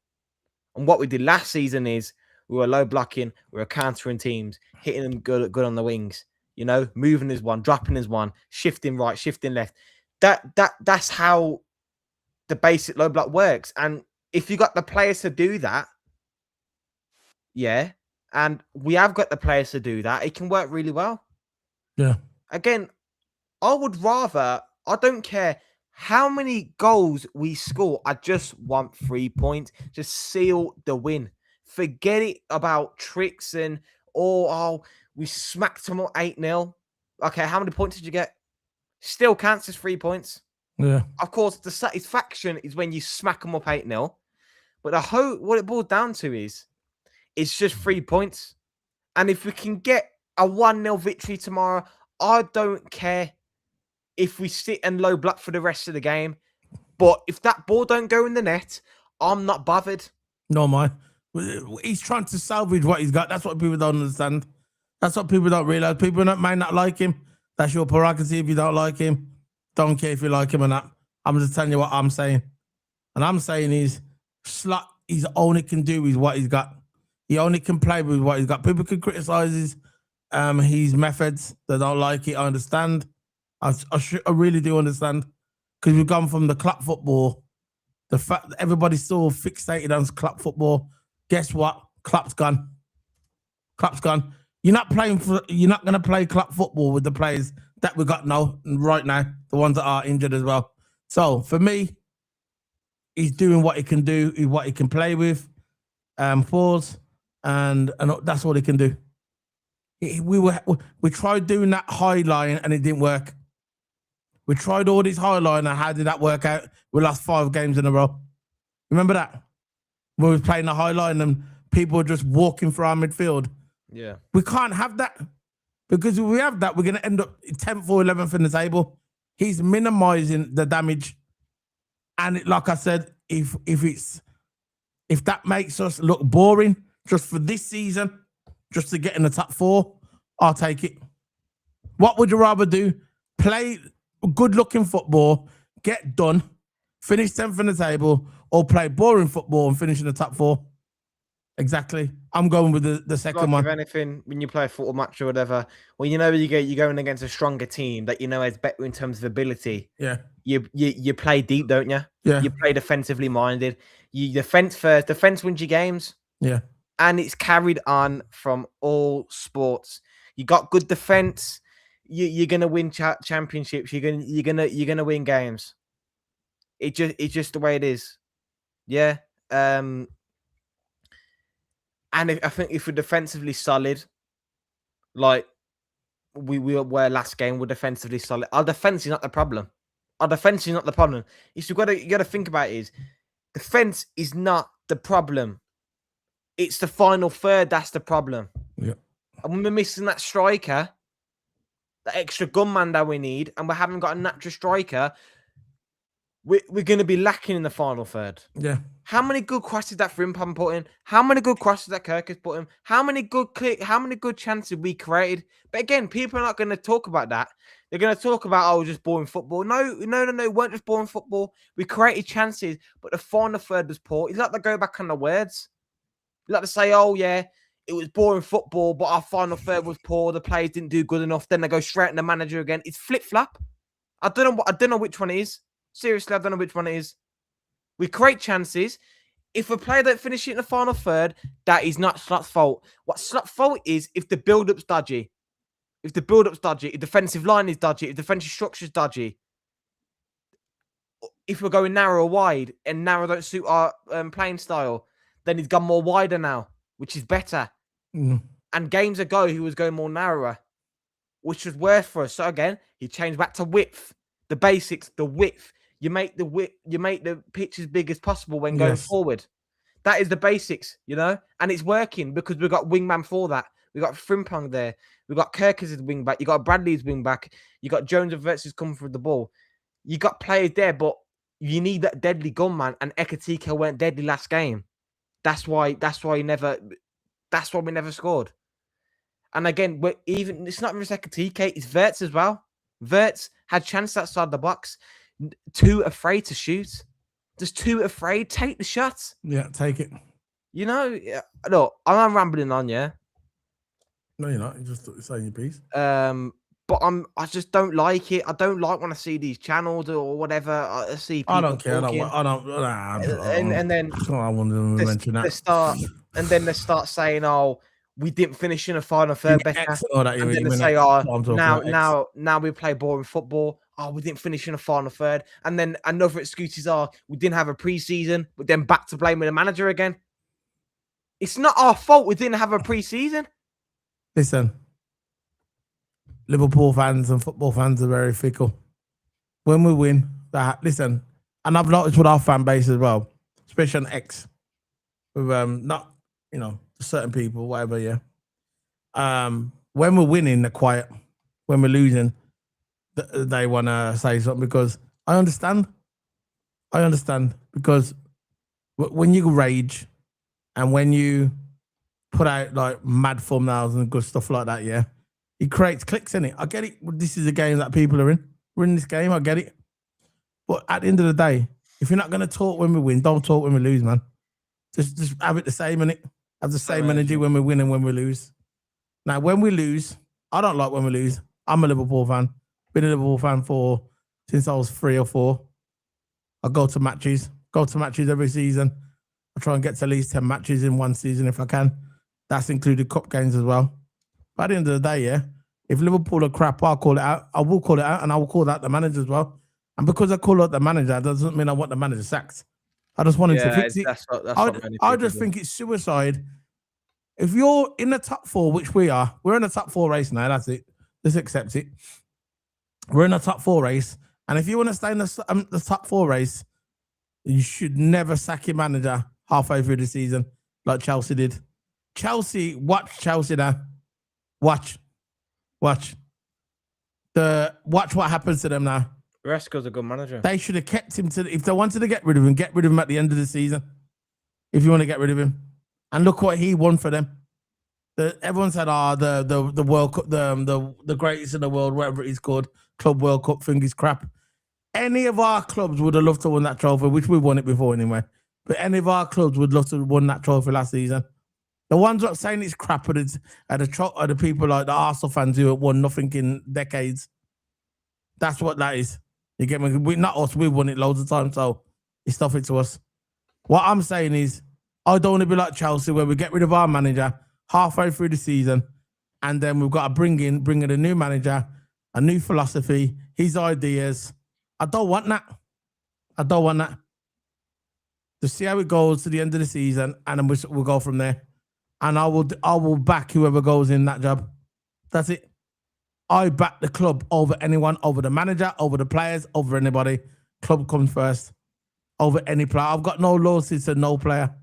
is we were low blocking, we were countering teams, hitting them good on the wings, you know, moving as one, dropping as one, shifting right, shifting left. That's how the basic low block works. And if you got the players to do that, yeah. And we have got the players to do that. It can work really well. Yeah. Again, I don't care how many goals we score. I just want 3 points. Just seal the win. Forget it about tricks and, we smacked them up 8-0. Okay, how many points did you get? Still counts as 3 points. Yeah. Of course, the satisfaction is when you smack them up 8-0. But what it boils down to is, it's just 3 points. And if we can get a 1-0 victory tomorrow, I don't care if we sit and low block for the rest of the game. But if that ball don't go in the net, I'm not bothered. No, man. He's trying to salvage what he's got. That's what people don't understand. That's what people don't realize. People might not like him. That's your prerogative if you don't like him. Don't care if you like him or not. I'm just telling you what I'm saying. And I'm saying is, Slot, he's only can do is what he's got. He only can play with what he's got. People can criticize his methods. They don't like it. I understand. I really do understand. Because we've gone from the club football, the fact that everybody's still fixated on club football. Guess what? Club's gone. Club's gone. You're not going to play club football with the players that we got right now, the ones that are injured as well. So for me, he's doing what he can do, what he can play with, fours, and that's what he can do. We tried doing that high line and it didn't work. We tried all this high line and how did that work out? We lost 5 games in a row. Remember that? When we were playing the high line and people were just walking through our midfield. Yeah. We can't have that. Because if we have that, we're going to end up 10th or 11th in the table. He's minimizing the damage. And like I said, if that makes us look boring just for this season, just to get in the top 4, I'll take it. What would you rather do? Play good-looking football, get done, finish 10th in the table, or play boring football and finish in the top 4? Exactly. I'm going with the second one. If anything, when you play a football match or whatever, well, you're going against a stronger team that is better in terms of ability. Yeah. You play deep, don't you? Yeah. You play defensively minded. You defense first. Defense wins you games. Yeah. And it's carried on from all sports. You got good defense. You're gonna win championships. You're gonna win games. It's just the way it is. Yeah. And I think if we're defensively solid, like we were last game, we're defensively solid. Our defense is not the problem. It's you gotta think about it is defense is not the problem. It's the final third that's the problem. Yeah. And when we're missing that striker, that extra gunman that we need, and we haven't got a natural striker, we're going to be lacking in the final third. Yeah. How many good crosses that Frimpong put in? How many good crosses that Kirk has put in? How many good chances we created? But again, people are not going to talk about that. They're going to talk about, just boring football. No, it weren't just boring football. We created chances, but the final third was poor. It's like to go back on the words. You like to say, oh, yeah, it was boring football, but our final third was poor. The players didn't do good enough. Then they go straight on the manager again. It's flip-flop. I don't know which one it is. Seriously, I don't know which one it is. We create chances. If a player don't finish it in the final third, that is not Slot's fault. What Slot's fault is if the build-up's dodgy. If the defensive line is dodgy, if defensive structure is dodgy. If we're going narrow or wide, and narrow don't suit our playing style, then he's gone more wider now, which is better. Mm. And games ago, he was going more narrower, which was worse for us. So again, he changed back to width. The basics, the width. You make the pitch as big as possible when going forward. That is the basics, and it's working because we've got wingman for that. We've got Frimpong there. We've got Kirk as his wing back. You got Bradley's wing back. You got Jones and Verts coming for the ball. You got players there, but you need that deadly gunman, and Ekatike weren't deadly last game. That's why we never scored. And again, it's not just Ekatike, it's Verts as well. Verts had chances outside the box. Too afraid to shoot. Just too afraid. Take the shots. Yeah, take it. Look, I'm rambling on, yeah. No, you're not. You're just saying your piece. But I just don't like it. I don't like when I see these channels or whatever. I see people I don't care. talking. And then I wanted to mention that. They start saying, "Oh, we didn't finish in a final third better." And then they say, "Oh, now we play boring football. Oh, we didn't finish in a final third." And then another excuses are we didn't have a preseason. But then back to blaming the manager again. It's not our fault we didn't have a preseason. Listen, Liverpool fans and football fans are very fickle. When we win, listen, and I've noticed with our fan base as well, especially on X, with not certain people, whatever. Yeah. When we're winning, they're quiet. When we're losing, they want to say something because I understand. Because when you rage and when you put out like mad thumbnails and good stuff like that, yeah, it creates clicks in it. I get it. This is a game that people are in. We're in this game. I get it. But at the end of the day, if you're not going to talk when we win, don't talk when we lose, man. Just have it the same, innit? Have the same energy when we win and when we lose. Now, when we lose, I don't like when we lose. I'm a Liverpool fan. Been a Liverpool fan since I was 3 or 4. I go to matches every season. I try and get to at least 10 matches in one season if I can. That's included cup games as well. But at the end of the day, yeah, if Liverpool are crap, I'll call it out. I will call it out, and I will call out the manager as well. And because I call out the manager, that doesn't mean I want the manager sacked. I just want him to fix it. That's what many I people just do. think it's suicide. If you're in the top 4, which we are, we're in the top 4 race now. That's it. Let's accept it. We're in the top 4 race, and if you want to stay in the top 4 race, you should never sack your manager halfway through the season like Chelsea did. Watch Chelsea now. Watch what happens to them now. Resco's a good manager. They should have kept him if they wanted to get rid of him at the end of the season. If you want to get rid of him, and look what he won for them. Everyone said, the World Cup, the greatest in the world, whatever it is called, Club World Cup thing is crap. Any of our clubs would have loved to win that trophy, which we won it before anyway. But any of our clubs would love to have won that trophy last season. The ones that are saying it's crap are the people like the Arsenal fans who have won nothing in decades. That's what that is. You get me? Not us. We've won it loads of times, so it's nothing to us. What I'm saying is, I don't want to be like Chelsea, where we get rid of our manager halfway through the season, and then we've got to bring in a new manager, a new philosophy, his ideas. I don't want that. Just see how it goes to the end of the season, and then we'll go from there. And I will back whoever goes in that job. That's it. I back the club over anyone, over the manager, over the players, over anybody. Club comes first. Over any player. I've got no loyalty to no player.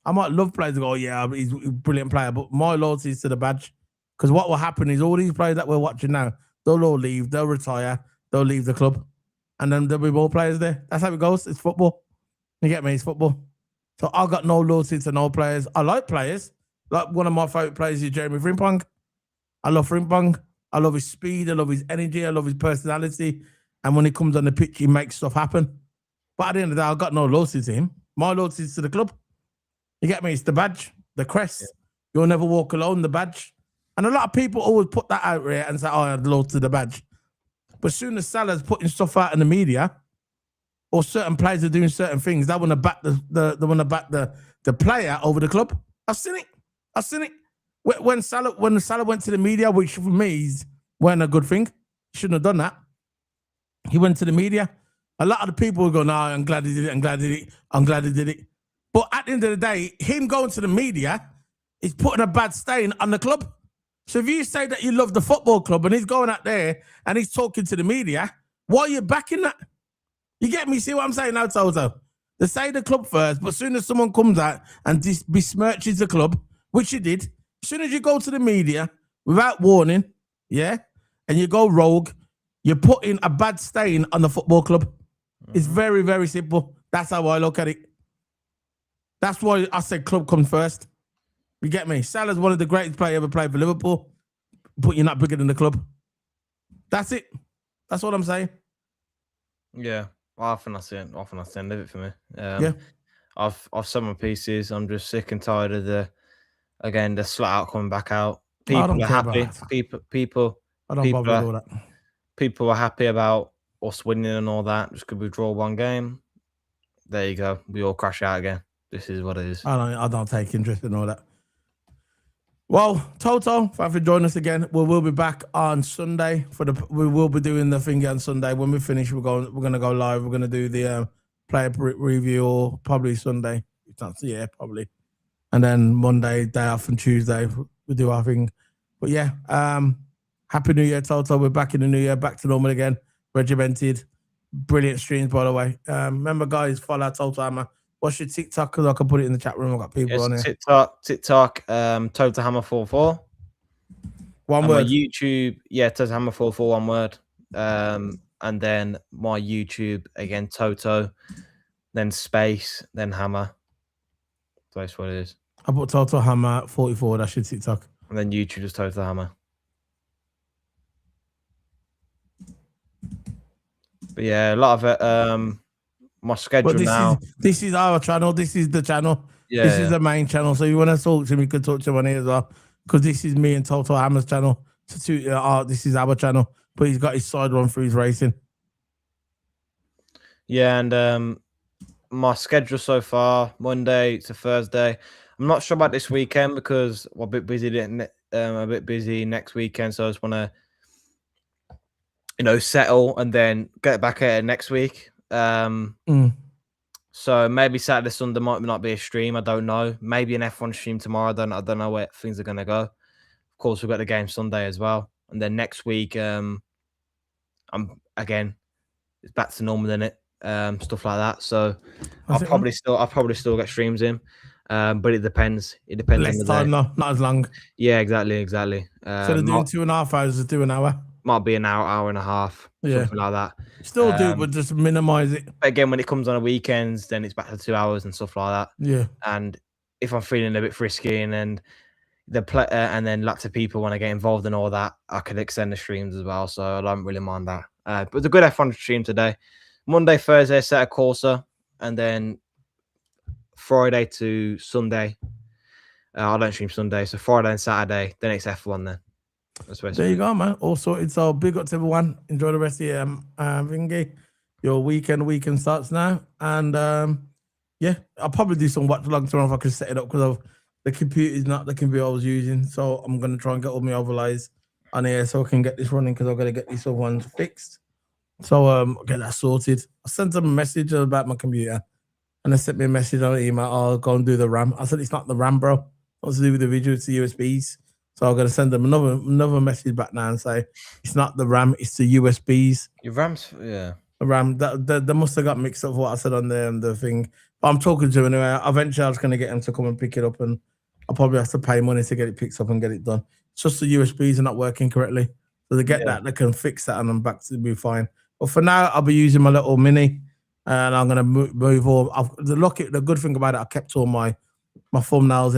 I might love players to go, yeah, he's a brilliant player, but my loyalty is to the badge. Because what will happen is all these players that we're watching now, they'll all leave, they'll retire, they'll leave the club, and then there'll be more players there. That's how it goes. It's football. You get me? It's football. So I got no loyalty to no players. I like players. Like one of my favourite players is Jeremy Frimpong. I love Frimpong. I love his speed. I love his energy. I love his personality. And when he comes on the pitch, he makes stuff happen. But at the end of the day, I've got no loyalty to him. My loyalty is to the club. You get me? It's the badge, the crest. Yeah. You'll never walk alone, the badge. And a lot of people always put that out there and say, oh, I have loyalty to the badge. But as soon as Salah's putting stuff out in the media, or certain players are doing certain things, they want to back the player over the club. I've seen it. When Salah went to the media, which for me weren't a good thing. He shouldn't have done that. He went to the media. A lot of the people will go, no, I'm glad he did it. I'm glad he did it. But at the end of the day, him going to the media is putting a bad stain on the club. So if you say that you love the football club and he's going out there and he's talking to the media, why are you backing that? You get me? See what I'm saying now, Toto? They say the club first, but as soon as someone comes out and besmirches the club, which he did, as soon as you go to the media without warning, yeah, and you go rogue, you're putting a bad stain on the football club. Mm-hmm. It's very, very simple. That's how I look at it. That's why I said club comes first. You get me? Salah's one of the greatest players ever played for Liverpool, but you're not bigger than the club. That's it. That's what I'm saying. Yeah. Well, I think that's it. I think that's the end of it for me. Yeah. I've said my pieces. I'm just sick and tired of the slat out coming back out. People are happy. People. I don't bother with all that. People are happy about us winning and all that. Just because we draw one game. There you go. We all crash out again. This is what it is. I don't take interest in all that. Well, Toto, thanks for joining us again. We will be back on Sunday we will be doing the thing on Sunday. When we finish, we're gonna go live. We're gonna do the player review, or probably Sunday. Yeah, probably. And then Monday, day off, and Tuesday we do our thing. But yeah, Happy New Year, Toto. We're back in the new year, back to normal again. Regimented. Brilliant streams, by the way. Remember, guys, follow Toto Hammer. What's your TikTok? Because I can put it in the chat room. I've got people on here. TikTok, Toto Hammer 44. One word. My YouTube, Toto Hammer 44, one word. And then my YouTube, again, Toto, then space, then Hammer. So that's what it is. I put Toto Hammer 44. That's your TikTok. And then YouTube is Toto Hammer. But yeah, a lot of it. My schedule now. This is our channel. This is the channel. Yeah, this is the main channel. So you want to talk to me, you can talk to him on here as well. Because this is me and Toto Hammer's channel. This is our channel. But he's got his side one through his racing. Yeah, and my schedule so far, Monday to Thursday. I'm not sure about this weekend because we're a bit busy next weekend. So I just want to, settle and then get back at it next week. So So maybe Saturday, Sunday might not be a stream. I don't know. Maybe an F1 stream tomorrow. I don't know where things are gonna go. Of course, we've got the game Sunday as well, and then next week, I'm again, it's back to normal, isn't it? Stuff like that. So I'll probably still get streams in, but it depends. It depends Less on the time, day. no, not as long. Yeah, exactly. So they're doing 2.5 hours, just do an hour. Might be an hour and a half, something like that. Still do, but just minimize it. But again, when it comes on the weekends, then it's back to 2 hours and stuff like that. Yeah. And if I'm feeling a bit frisky and then and then lots of people want to get involved in all that, I could extend the streams as well. So I don't really mind that. But it's a good F1 stream today. Monday, Thursday, set a Corsa, and then Friday to Sunday. I don't stream Sunday, so Friday and Saturday. Then it's F1 then. There you go, man. All sorted. So big up to everyone. Enjoy the rest of your thingy. Your weekend starts now. And yeah, I'll probably do some watch along tomorrow if I can set it up because the computer is not the computer I was using. So I'm gonna try and get all my overlays on here so I can get this running because I've got to get these other ones fixed. So get that sorted. I sent them a message about my computer and they sent me a message on email. I'll go and do the RAM. I said it's not the RAM, bro. What's to do with the video, it's the USBs. So I'm gonna send them another message back now and say it's not the RAM, it's the USBs. Your RAM's yeah. The RAM that they must have got mixed up with what I said on the thing. But I'm talking to him anyway. Eventually I was gonna get him to come and pick it up and I'll probably have to pay money to get it picked up and get it done. It's just the USBs are not working correctly. So they get that, they can fix that and I'm back to be fine. But for now, I'll be using my little mini and I'm gonna move all. The good thing about it, I kept all my thumbnails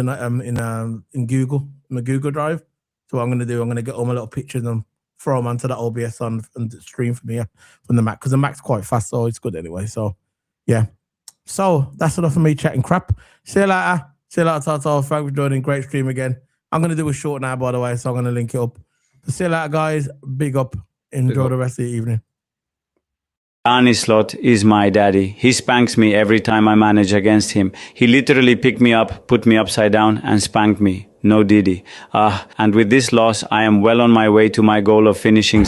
in Google, in the Google Drive. So what I'm gonna do, I'm gonna get all my little pictures and throw them onto that OBS and stream from here from the Mac because the Mac's quite fast, so it's good anyway. So yeah. So that's enough of me chatting crap. See you later. See you later, Tato. Thanks for joining. Great stream again. I'm gonna do a short now, by the way, so I'm gonna link it up. So see you later, guys. Big up. Enjoy the rest of the evening. Anislot is my daddy. He spanks me every time I manage against him. He literally picked me up, put me upside down and spanked me. No Diddy. And with this loss, I am well on my way to my goal of finishing